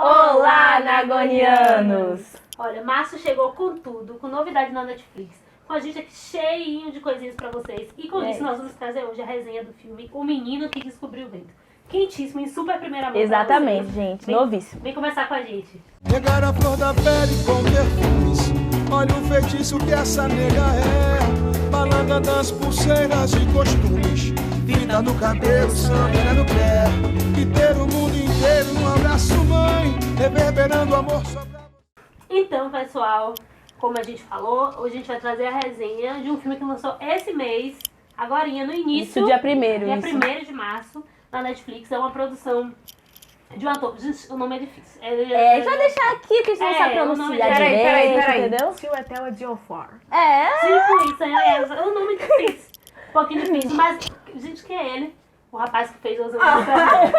Olá, Nagonianos! Olha, Márcio chegou com tudo, com novidade na Netflix. Com a gente aqui cheinho de coisinhas pra vocês. E com isso nós vamos trazer hoje a resenha do filme O Menino que Descobriu o Vento. Quentíssimo, em super primeira mão. Exatamente, gente. Novíssimo. Vem conversar com a gente. Pegar a flor da pele com perfumes. Olha o feitiço que essa nega é. Balada das pulseiras e costumes. Vida no cabelo, samba no pé. E ter o mundo inteiro no abraço, mãe. Reverberando amor só pra você. Então, pessoal, como a gente falou, hoje a gente vai trazer a resenha de um filme que lançou esse mês, agorinha, no início. Isso, dia 1º. Dia 1º de março, na Netflix. É uma produção de um ator. Gente, o nome é difícil. Vai deixar aqui, que a gente não sabe pronunciar direito, Peraí. entendeu? Chiwetel Ejiofor. Tipo isso, é um nome difícil. Um pouquinho difícil, mas, gente, quem é ele? O rapaz que fez 12 anos de escravidão.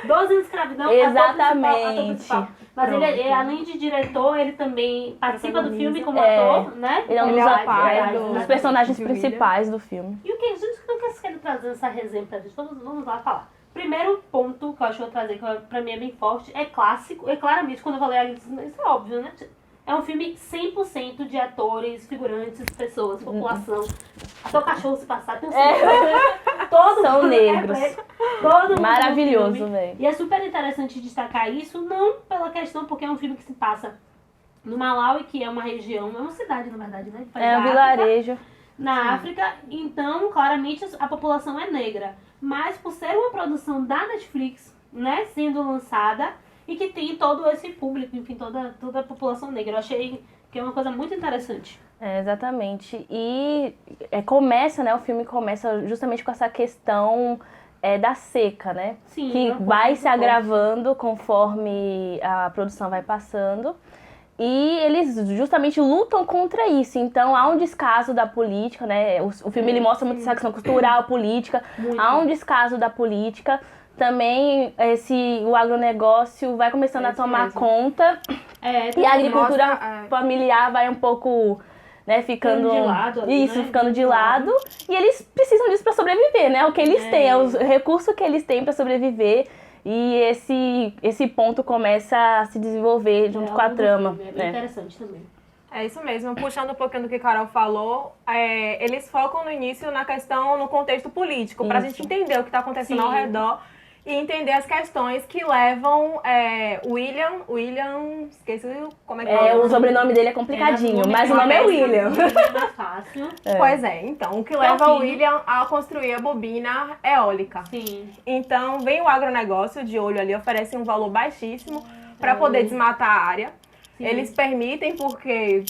12 anos de escravidão. Exatamente. Ator principal. Mas ele, além de diretor, ele também participa do filme como ator, né? Ele é um dos personagens principais do filme. E o que a gente não quer trazer essa resenha pra gente? Vamos lá falar. Primeiro ponto que eu acho que eu vou trazer, que pra mim é bem forte, é clássico. E claramente, quando eu falei isso é óbvio, né? É um filme 100% de atores, figurantes, pessoas, população. Até o cachorro se passar, tem todo São mundo negros. Todo mundo. Maravilhoso, velho. E é super interessante destacar isso, não pela questão, porque é um filme que se passa no Malawi, que é uma região, é uma cidade, na verdade, né? É um vilarejo. Na África, então, claramente, a população é negra. Mas por ser uma produção da Netflix, né, sendo lançada, e que tem todo esse público, enfim, toda a população negra. Eu achei que é uma coisa muito interessante. Exatamente. E começa, né, o filme começa justamente com essa questão da seca, né? Sim, que vai se agravando conforme a produção vai passando. E eles justamente lutam contra isso. Então há um descaso da política, né? O filme ele mostra muito essa questão cultural, política. Muito. Há um descaso da política. Também o agronegócio vai começando a tomar conta. E a agricultura familiar vai um pouco, né, ficando de lado. Isso, né? Ficando de lado. E eles precisam disso para sobreviver, né? O que eles têm, é os recursos que eles têm para sobreviver. E esse ponto começa a se desenvolver junto com a trama. É bem interessante também. É isso mesmo. Puxando um pouquinho do que a Carol falou, eles focam no início na questão, no contexto político, pra gente entender o que está acontecendo ao redor e entender as questões que levam William, esqueci como é que é. O sobrenome dele é complicadinho, mas o nome é William. É mais fácil. Pois então, o que leva o William a construir a bobina eólica. Sim. Então, vem o agronegócio de olho ali, oferece um valor baixíssimo para poder desmatar a área. Sim. Eles permitem porque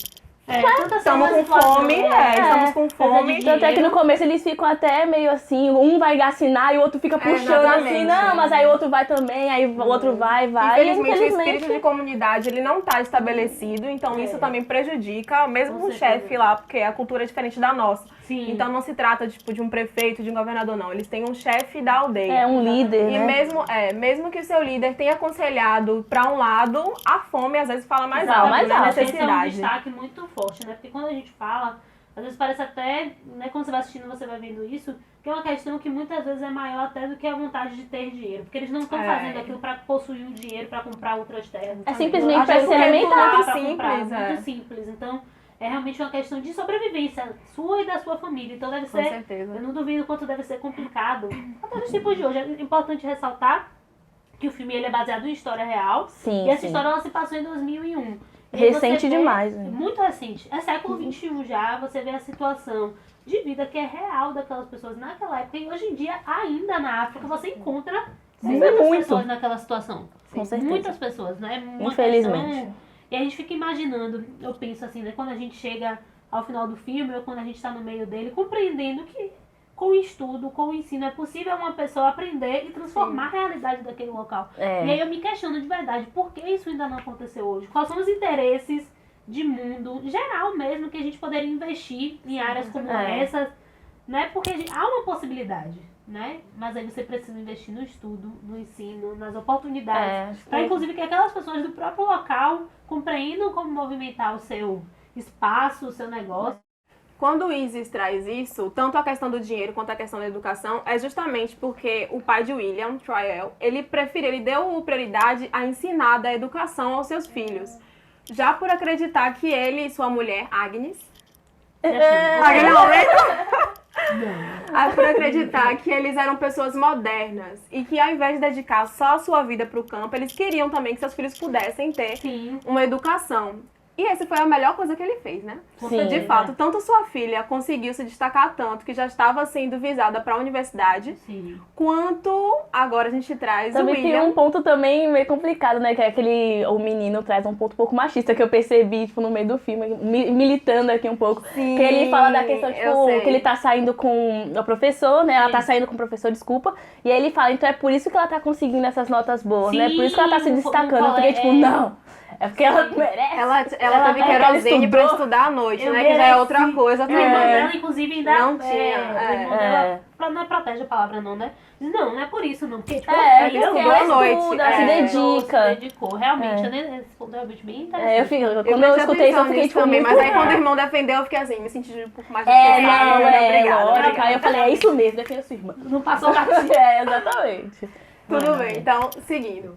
estamos com fome, estamos com fome. Tanto é que no começo eles ficam até meio assim, um vai assinar e o outro fica puxando assim, não, mas aí o outro vai também, aí o outro vai. Infelizmente, o espírito de comunidade ele não está estabelecido, então isso também prejudica, mesmo o chefe lá, porque a cultura é diferente da nossa. Sim. Então não se trata de um prefeito, de um governador, não. Eles têm um chefe da aldeia. Um líder, e né? mesmo que o seu líder tenha aconselhado para um lado, a fome às vezes fala mais alto, mais né? alto. Necessidade. Esse é um destaque muito forte, né? Porque quando a gente fala, às vezes parece até, né, quando você vai assistindo, você vai vendo isso, que é uma questão que muitas vezes é maior até do que a vontade de ter dinheiro. Porque eles não estão fazendo aquilo para possuir o dinheiro, para comprar outras terras. Simplesmente para se alimentar. Muito simples. Então, é realmente uma questão de sobrevivência sua e da sua família. Então deve ser, com certeza. Eu não duvido quanto deve ser complicado. Até nos tempos de hoje. É importante ressaltar que o filme ele é baseado em história real. Sim, e essa história ela se passou em 2001. Recente demais, né? Muito recente. É século XXI já, você vê a situação de vida que é real daquelas pessoas naquela época. E hoje em dia, ainda na África, você encontra muitas pessoas naquela situação. Com certeza. Muitas pessoas, né? Infelizmente. E a gente fica imaginando, eu penso assim, né, quando a gente chega ao final do filme, ou quando a gente está no meio dele, compreendendo que com o estudo, com o ensino, é possível uma pessoa aprender e transformar a realidade daquele local. E aí eu me questiono de verdade, por que isso ainda não aconteceu hoje? Quais são os interesses de mundo, geral mesmo, que a gente poderia investir em áreas como essas, né? Porque há uma possibilidade, né? Mas aí você precisa investir no estudo, no ensino, nas oportunidades, para inclusive que aquelas pessoas do próprio local compreendam como movimentar o seu espaço, o seu negócio. quando o Isis traz isso, tanto a questão do dinheiro quanto a questão da educação, é justamente porque o pai de William, Trial, ele deu prioridade a ensinar da educação aos seus filhos. Já por acreditar que ele e sua mulher, Agnes... Agnes não, por acreditar que eles eram pessoas modernas e que ao invés de dedicar só a sua vida para o campo, eles queriam também que seus filhos pudessem ter uma educação. E essa foi a melhor coisa que ele fez, né? Sim, de fato, tanto sua filha conseguiu se destacar tanto que já estava sendo visada para a universidade, quanto agora a gente traz também o William. tem um ponto também meio complicado, né? Que é o menino traz um ponto um pouco machista que eu percebi, tipo, no meio do filme, militando aqui um pouco. Sim, que ele fala da questão, tipo, sei. que ele tá saindo com o professor, né? Ela tá saindo com o professor, desculpa. E aí ele fala, então é por isso que ela tá conseguindo essas notas boas, né? Por isso que ela tá se destacando. Eu fiquei, tipo, não. É porque ela merece. Ela teve querosene pra estudar à noite, né? Que já é outra coisa A irmã também. dela, inclusive, ainda... Não tinha, a irmã dela, não é protege a palavra não, né? Diz, não é por isso não. Porque, tipo, Porque estudou ela à noite. estuda, ela se dedica. Se dedicou, realmente. Esse ponto é realmente bem interessante. Quando eu escutei isso, eu fiquei, tipo, também, muito... mas aí quando o irmão defendeu, eu fiquei assim, me senti um pouco mais lógico. Aí eu falei, é isso mesmo, defenda sua irmã. Não passou batido. Exatamente. Tudo bem, então, seguindo.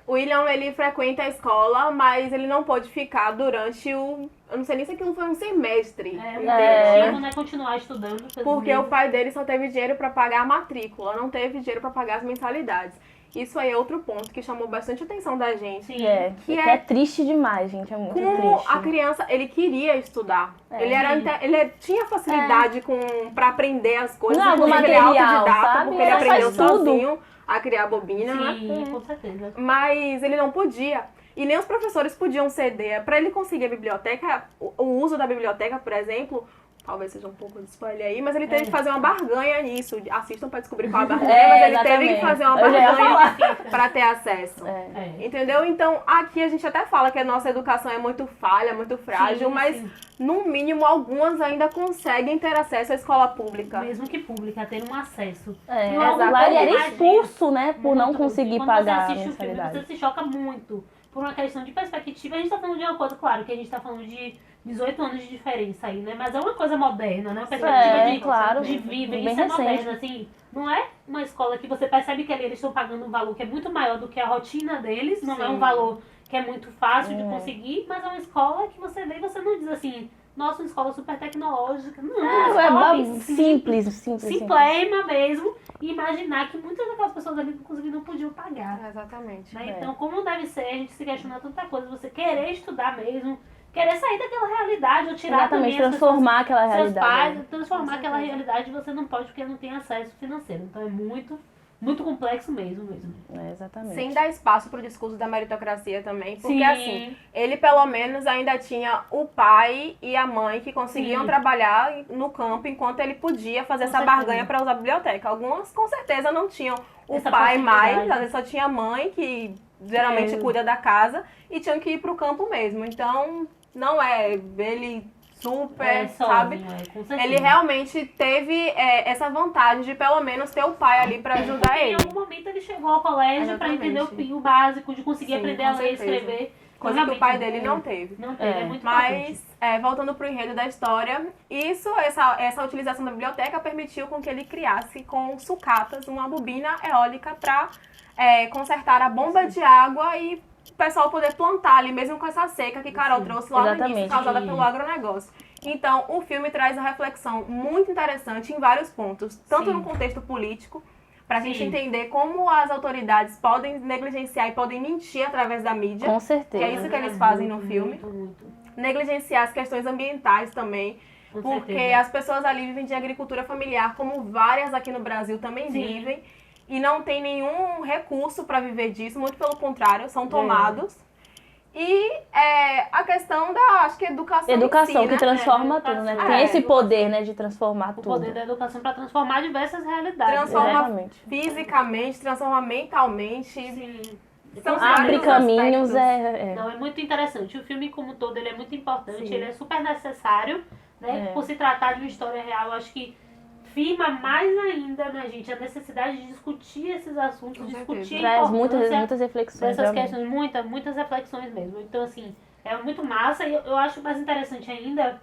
O William, ele frequenta a escola, mas ele não pôde ficar durante eu não sei nem se aquilo foi um semestre. Intentivo, né? Continuar estudando. Porque o pai dele só teve dinheiro para pagar a matrícula, não teve dinheiro para pagar as mensalidades. Isso aí é outro ponto que chamou bastante atenção da gente. Sim, que é triste demais, gente, é muito como triste. a criança, ele queria estudar. Ele tinha facilidade para aprender as coisas. Não, inclusive ele é autodidata, porque ele aprendeu sozinho a criar bobina, Sim, com certeza. Mas ele não podia. E nem os professores podiam ceder. Para ele conseguir a biblioteca, o uso da biblioteca, por exemplo, talvez seja um pouco de spoiler aí, mas ele teve que fazer uma barganha nisso. Assistam para descobrir qual é a barganha, mas ele teve que fazer uma barganha para ter acesso. Entendeu? Então, aqui a gente até fala que a nossa educação é muito falha, muito frágil, mas no mínimo algumas ainda conseguem ter acesso à escola pública. Mesmo que pública, ter um acesso. Lá ele era expulso, né, por não conseguir pagar a mensalidade. Quando você assiste o filme, você se choca muito. Por uma questão de perspectiva, a gente tá falando de uma coisa, claro, que a gente tá falando de 18 anos de diferença aí, né? Mas é uma coisa moderna, né? Uma perspectiva de vivência moderna, assim. Não é uma escola que você percebe que ali eles estão pagando um valor que é muito maior do que a rotina deles, não é um valor que é muito fácil de conseguir, mas é uma escola que você vê e você não diz assim, nossa, uma escola super tecnológica. Não, uma escola simples. Simplema mesmo. E imaginar que muitas daquelas pessoas ali, inclusive, não podiam pagar. Exatamente. Né? Então, como deve ser, a gente se questionar tanta coisa, você querer estudar mesmo, querer sair daquela realidade, ou tirar também transformar aquela realidade. Seus pais, transformar aquela realidade, você não pode porque não tem acesso financeiro. Então, é muito, muito complexo mesmo. Exatamente. Sem dar espaço pro discurso da meritocracia também, porque assim, ele pelo menos ainda tinha o pai e a mãe que conseguiam trabalhar no campo enquanto ele podia fazer essa barganha para usar a biblioteca. Algumas com certeza não tinham o pai mais, às vezes só tinha a mãe que geralmente cuida da casa e tinham que ir pro campo mesmo. Então, não é ele super, sabe? Ele realmente teve essa vantagem de pelo menos ter o pai ali pra ajudar ele. Em algum momento ele chegou ao colégio pra entender o básico, de conseguir aprender a ler e escrever. Coisa que o pai dele não teve. Não teve, é muito Mas, voltando pro enredo da história, essa utilização da biblioteca permitiu com que ele criasse com sucatas uma bobina eólica pra consertar a bomba de água e o pessoal poder plantar ali, mesmo com essa seca que Carol trouxe lá no início, causada pelo agronegócio. Então, o filme traz uma reflexão muito interessante em vários pontos, tanto no contexto político, pra gente entender como as autoridades podem negligenciar e podem mentir através da mídia. Com certeza. Que é isso que eles fazem no filme. Negligenciar as questões ambientais também, porque as pessoas ali vivem de agricultura familiar, como várias aqui no Brasil também vivem. E não tem nenhum recurso para viver disso, muito pelo contrário, são tomados. E a questão da, acho que educação Educação, em si, que transforma tudo, né? Tem esse poder, né, de transformar tudo. O poder da educação para transformar diversas realidades. Transforma fisicamente, transforma mentalmente. Abre caminhos, Não, é muito interessante. O filme como um todo, ele é muito importante, ele é super necessário, né? Por se tratar de uma história real, eu acho que firma mais ainda, né, gente, a necessidade de discutir esses assuntos, discutir a importância muitas reflexões. Dessas questões, muitas reflexões mesmo. Então, assim, é muito massa e eu acho mais interessante ainda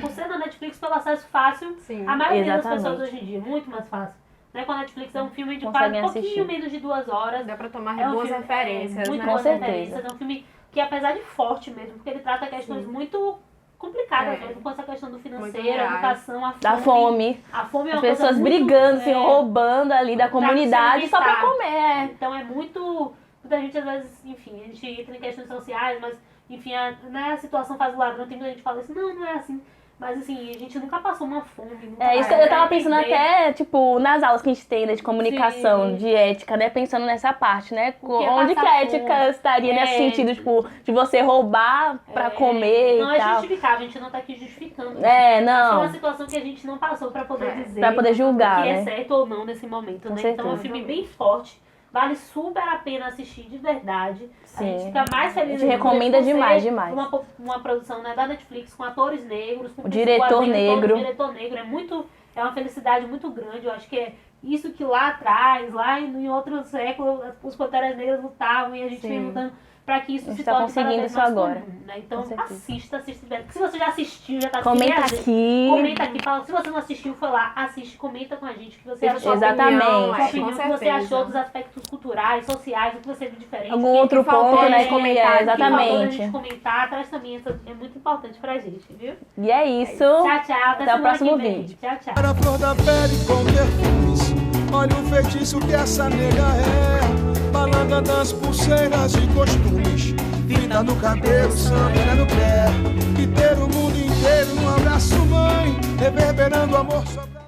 por ser na Netflix, pelo acesso fácil, Sim. a maioria das Exatamente. pessoas hoje em dia, muito mais fácil. Né? Com a Netflix é um filme de Conseguem quase um pouquinho assistir. menos de 2 horas. Dá pra tomar É um boas filme, referências, muito né? boas Com certeza. referências. É um filme que, apesar de forte mesmo, porque ele trata questões muito complicadas É. mesmo, com essa questão do financeiro, Muito a reais. educação, a fome. Da fome. A fome é uma As pessoas coisa muito, brigando, se roubando ali da comunidade se só pra alimentar. comer. Então é muito... Muita gente, às vezes, enfim, a gente entra em questões sociais, mas, enfim, a situação faz o ladrão. Tem muita gente que fala assim, não é assim. Mas, assim, a gente nunca passou uma fome. Nunca É isso que passou eu tava pra pensando entender. até, tipo, nas aulas que a gente tem, né, de comunicação, Sim. de ética, né, pensando nessa parte, né, O que é onde que passar a ética fome? estaria nesse É. sentido, tipo, de você roubar pra comer Não e é tal. justificável, a gente não tá aqui justificando. É, Foi não, uma situação que a gente não passou pra poder dizer pra poder julgar, o que é né. certo ou não nesse momento, Com né? Então é um certeza. filme bem forte, vale super a pena assistir de verdade. A gente Sim. fica mais feliz. A gente recomenda por ser demais, demais. Uma produção, né, da Netflix com atores negros, com O diretor negro. O diretor negro é uma felicidade muito grande. Eu acho que é isso que lá atrás, lá em outro século, os Panteras Negras lutavam e a gente vem lutando para que isso A gente se tá torne conseguindo cada vez isso mais agora. comum, né? Então Com certeza. assista. Se você já assistiu, já tá Comenta assistindo, aqui. comenta aqui, fala. Se você não assistiu, foi lá, assiste, comenta com a gente o que você achou. Exatamente. Sua com opinião, o que você certeza. achou dos aspectos culturais, sociais, o que você viu diferente. Algum outro faltou ponto, a né, gente que comentar é, aqui, Que faltou a exatamente. gente comentar, traz também, é muito importante pra gente, viu? E é isso. Tchau, tchau. Até o semana próximo que vem. vídeo. Tchau, tchau. Era a flor da pele com perfumes. Olha o feitiço que essa nega é. Balada das pulseiras e costumes. Vida no cabelo, samba no pé. E ter o mundo inteiro no abraço, mãe. Reverberando amor só pra...